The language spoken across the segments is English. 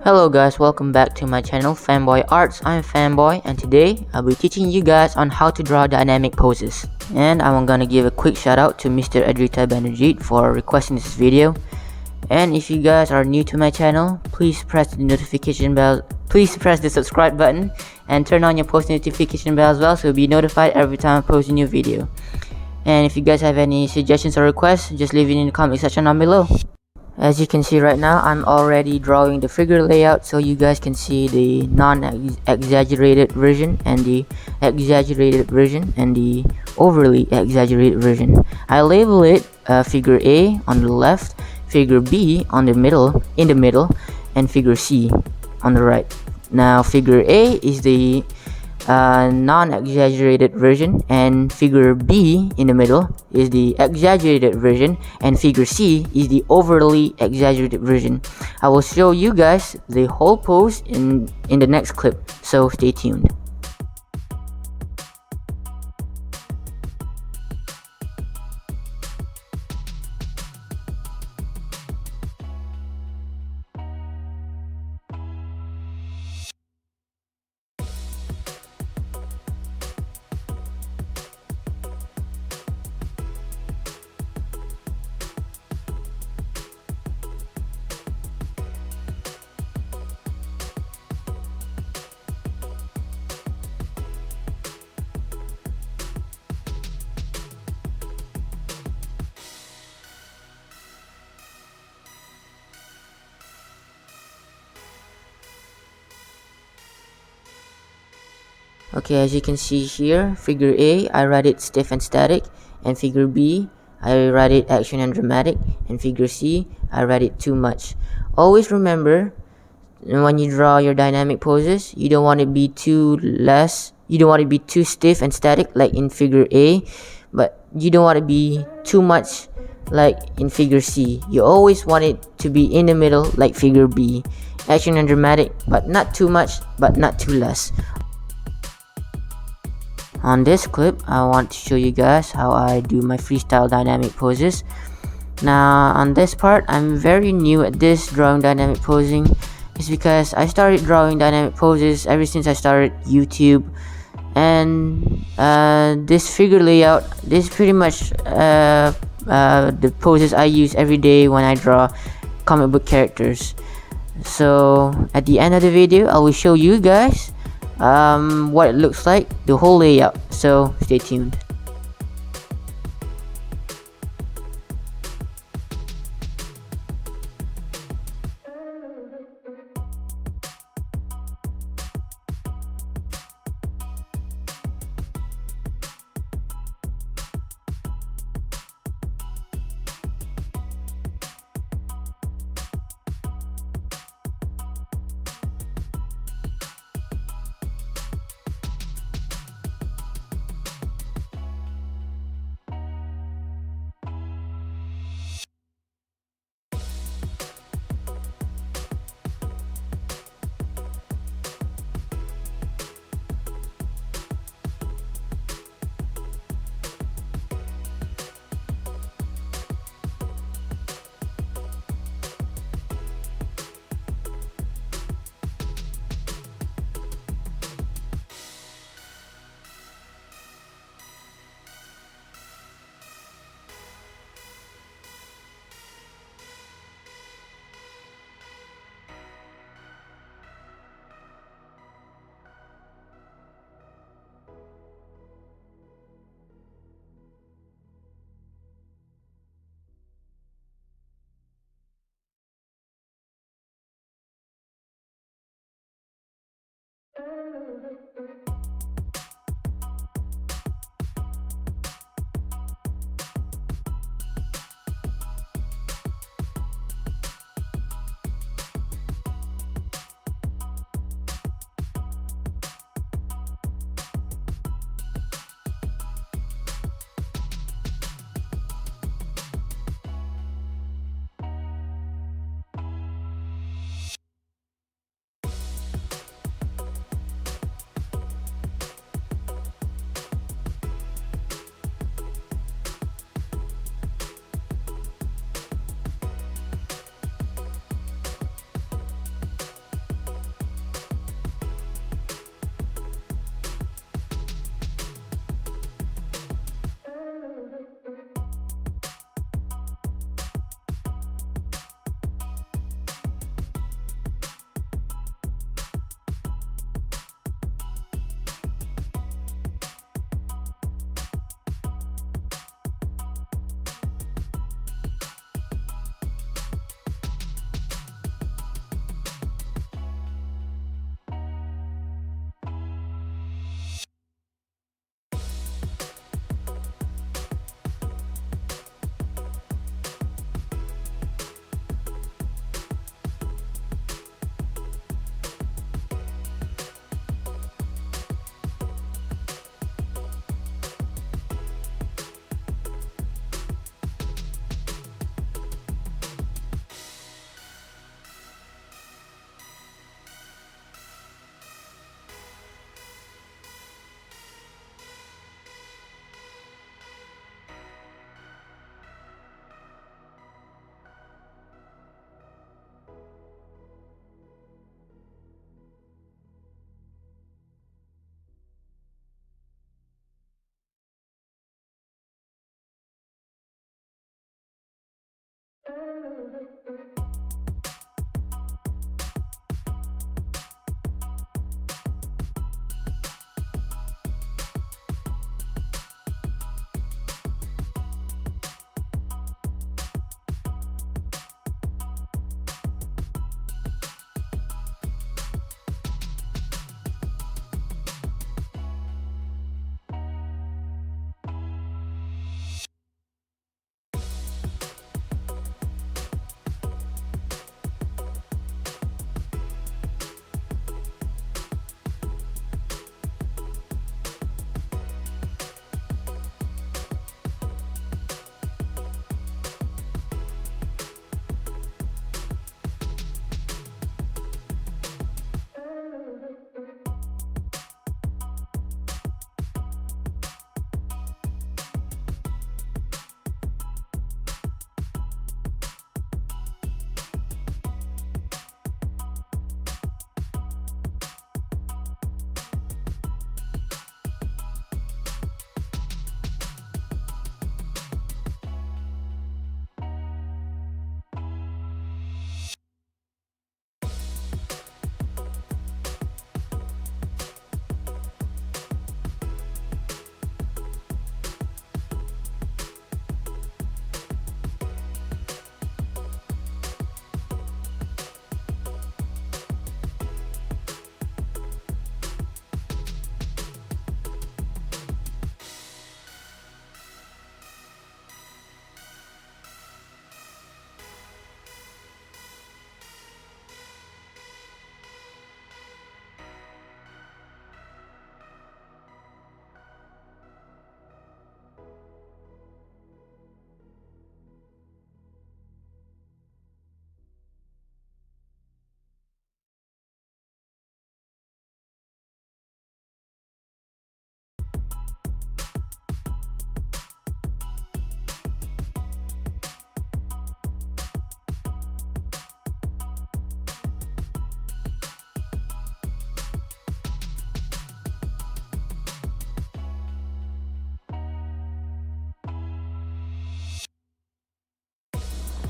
Hello guys, welcome back to my channel Fanboyartz. I'm Fanboy and today I'll be teaching you guys on how to draw dynamic poses. And I'm gonna give a quick shout out to Mr. Adrita Banerjeet for requesting this video. And if you guys are new to my channel, please press the notification bell, please press the subscribe button and turn on your post notification bell as well so you'll be notified every time I post a new video. And if you guys have any suggestions or requests, just leave it in the comment section down below. As you can see right now, I'm already drawing the figure layout so you guys can see the non-exaggerated version and the exaggerated version and the overly exaggerated version. I label it figure A on the left, figure B on the middle, and figure C on the right. Now figure A is the non-exaggerated version, and figure B in the middle is the exaggerated version, and figure C is the overly exaggerated version. I will show you guys the whole pose in the next clip, so stay tuned. Okay, as you can see here, figure A, I write it stiff and static, and figure B, I write it action and dramatic, and figure C, I write it too much. Always remember, when you draw your dynamic poses, you don't want to be too stiff and static like in figure A, but you don't want to be too much like in figure C. You always want it to be in the middle like figure B. Action and dramatic, but not too much, but not too less. On this clip, I want to show you guys how I do my freestyle dynamic poses. Now, on this part, I'm very new at this drawing dynamic posing. It's because I started drawing dynamic poses ever since I started YouTube. And this figure layout, this is pretty much the poses I use every day when I draw comic book characters. So, at the end of the video, I will show you guys what it looks like, the whole layout, so stay tuned.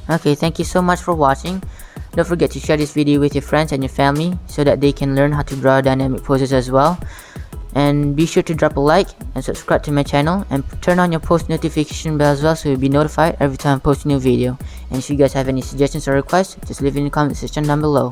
Okay, thank you so much for watching. Don't forget to share this video with your friends and your family so that they can learn how to draw dynamic poses as well. And be sure to drop a like and subscribe to my channel and turn on your post notification bell as well so you'll be notified every time I post a new video. And if you guys have any suggestions or requests, just leave it in the comment section down below.